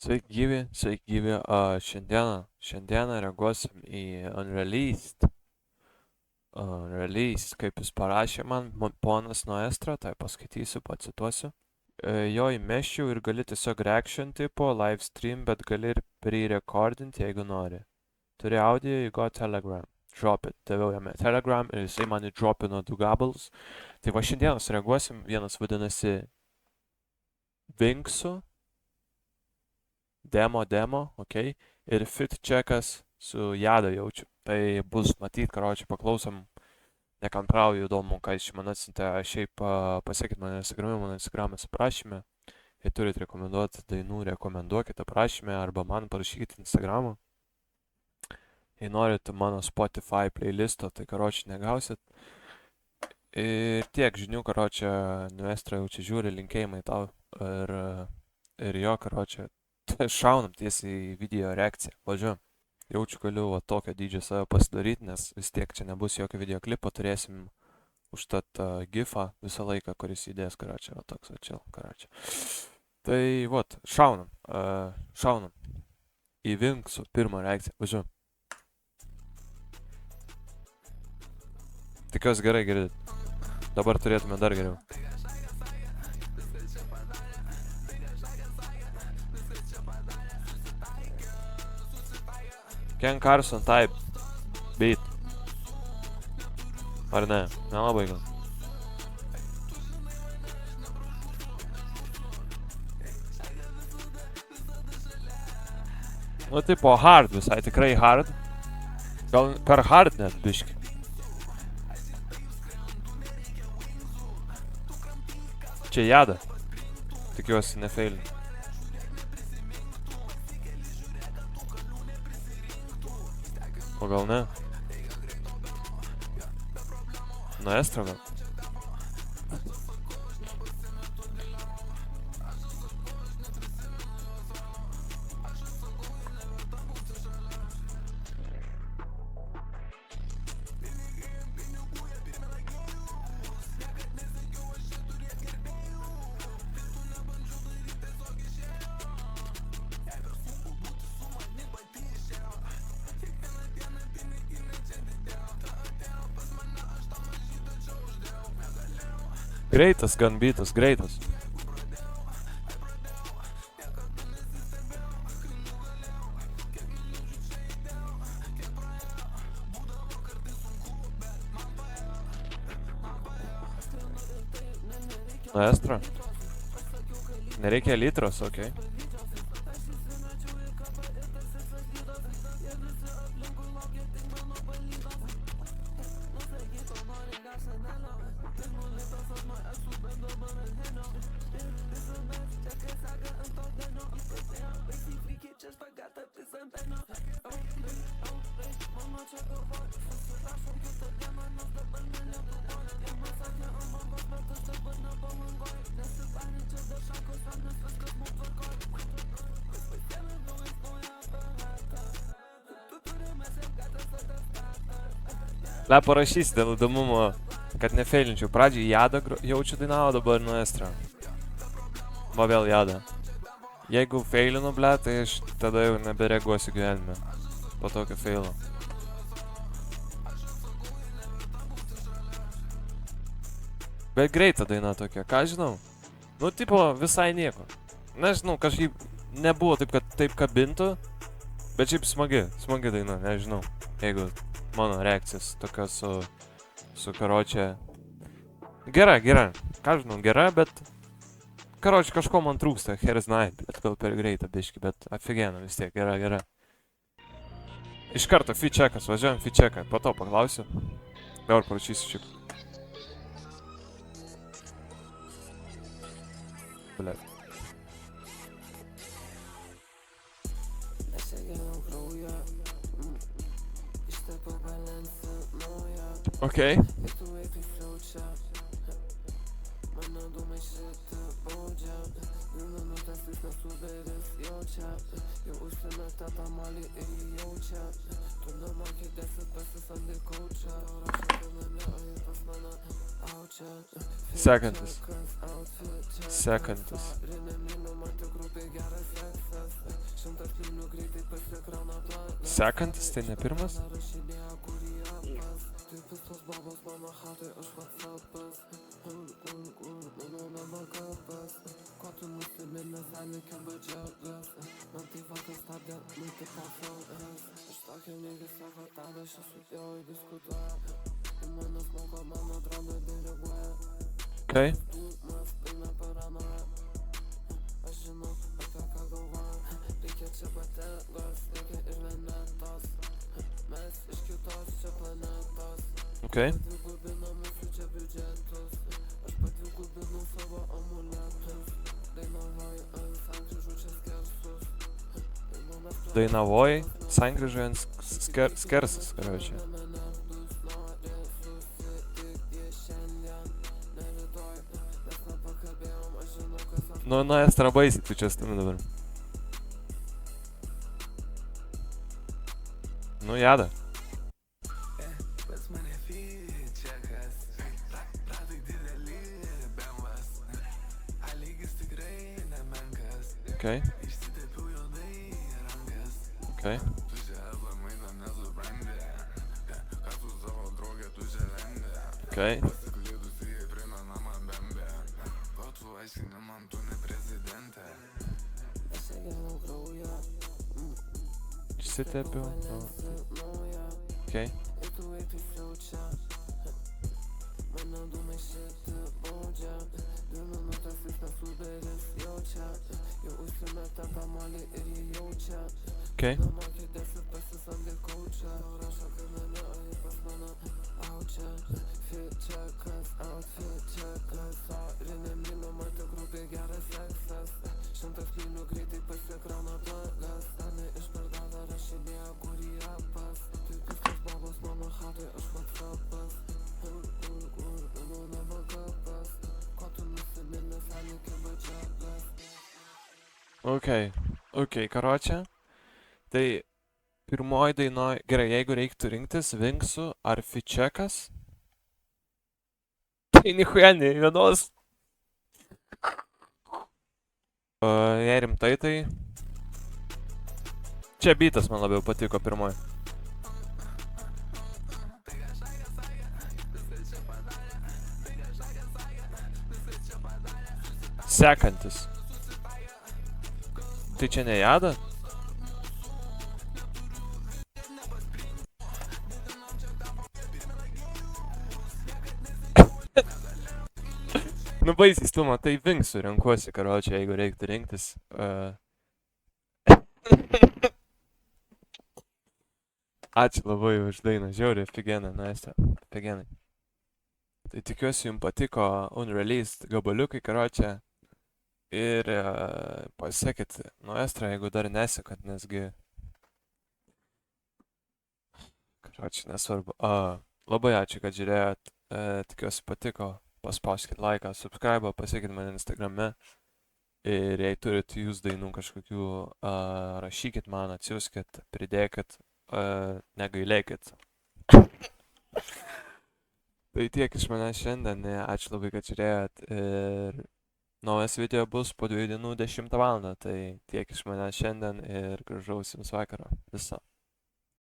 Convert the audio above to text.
Sveiki gyvi, šiandieną reaguosim į Unreleased. Unreleased, kaip jis parašė man, ponas Nuestro, tai paskaitysiu, pacituosiu. Jo įmeščiau ir gali tiesiog reaction tipo, live stream, bet gali ir pre-recordinti, jeigu nori. Turi audio, you got Telegram. Drop it. Daviau jame Telegram ir jisai man įdropino 2 gabalus. Tai va šiandieną reaguosim, vienas vadinasi Vinksu. Demo, ok, ir fit checkas su Jada jaučiu. Tai bus matyt, karočiui, paklausom, nekantrauju, įdomu, ką jis man atsintė. Šiaip pasiekit mane Instagramas aprašyme. Jei turit rekomenduoti dainų, rekomenduokit aprašyme arba man parašykit Instagramą. Jei norit mano Spotify playlisto, tai karočiui negausit. Ir tiek žinių, karočiui, Nuestra jau čia žiūri, linkėjimai tau ir jo, karočiui. Šaunam tiesiai į video reakciją. Važiuojam. Jaučiu, galiu va tokią dydžią save pasidaryti, nes vis tiek čia nebus jokio video klipo. Turėsim užtat gifą visą laiką, kuris įdės, karočiui. Va toks va čia, karočiui. Tai vat, šaunam. Šaunam. Į Vinksų pirmą reakciją. Važiuojam. Tikiuosi gerai girdit. Dabar turėtume dar geriau. Ken Carson type beat. Ar ne? Nelabai gal. Nu tipo hard visai, tikrai hard. Gal per hard net biški. Čia Jada. Tikiuosi nefeilin. O gal ne? Nuestro gal? Greitas gan beatas, greitas. Nuestro. Nereikia litros, okei. Le parašysi dėl įdomumo, kad nefeilinčiau. Pradžiai Jada jaučiu dainavo, dabar Nuestra. Va vėl Jada. Jeigu feilinu, ble, tai aš tada jau nebereaguosiu gyvenime. Po tokio feilo. Bet greita daina tokia, ką žinau. Nu, tipo, visai nieko. Nežinau, kažkaip nebuvo taip, kad taip kabintų. Bet šiaip smagi daina, nežinau. Jeigu mano reakcijas tokia su karočia. Gera. Ką žinau, gera, bet karočia kažko man trūksta. Here's night, bet gal per greitą biškį, bet afigena vis tiek, gera. Iš karto fit checkas, važiuojam fit checką, po to paklausiu. Dabar parašysiu šiaip. Blet. Okei. Sekantis. Sekantis, tai ne pirmas? Okay. Okay. Dainavoj, sankryžoje ant skersas, короче. Nu, Estra baisiai, tu čia stumi dabar. Nu, jada. Okay. Okay. Okay. Išsitepiau. Okay. Okay. Okay, karočią. Tai pirmoji dainoj, gerai, jeigu reiktų rinktis Vinksų ar Fičekas, tai nichuja nei vienos. Jei rimtai, tai čia bytas man labiau patiko pirmoji. Sekantis. Tai čia ne jada? Nu baisiai stuma, tai Vinksų renkuosi, karočią, jeigu reiktų rinktis. Ačiū labai už dainą, žiauriai, afigenai, Estra, afigenai. Tai tikiuosi jums patiko unreleased gabaliukai, karočią. Ir pasiekit Estra, jeigu dar nesekat, nesgi... Karočią, nesvarbu. Labai ačiū, kad žiūrėjot, tikiuosi patiko. Paspauskit laiką, subscribe, pasiekit mane Instagrame. Ir jei turit jūs dainų kažkokių, rašykit man, atsiųskit, pridėkit, negailėkit. Tai tiek iš manęs šiandien, ačiū labai, kad žiūrėjot. Ir naujas video bus po 2 dienų 10 valandą. Tai tiek iš manęs šiandien ir gražaus jums vakaro. Viso.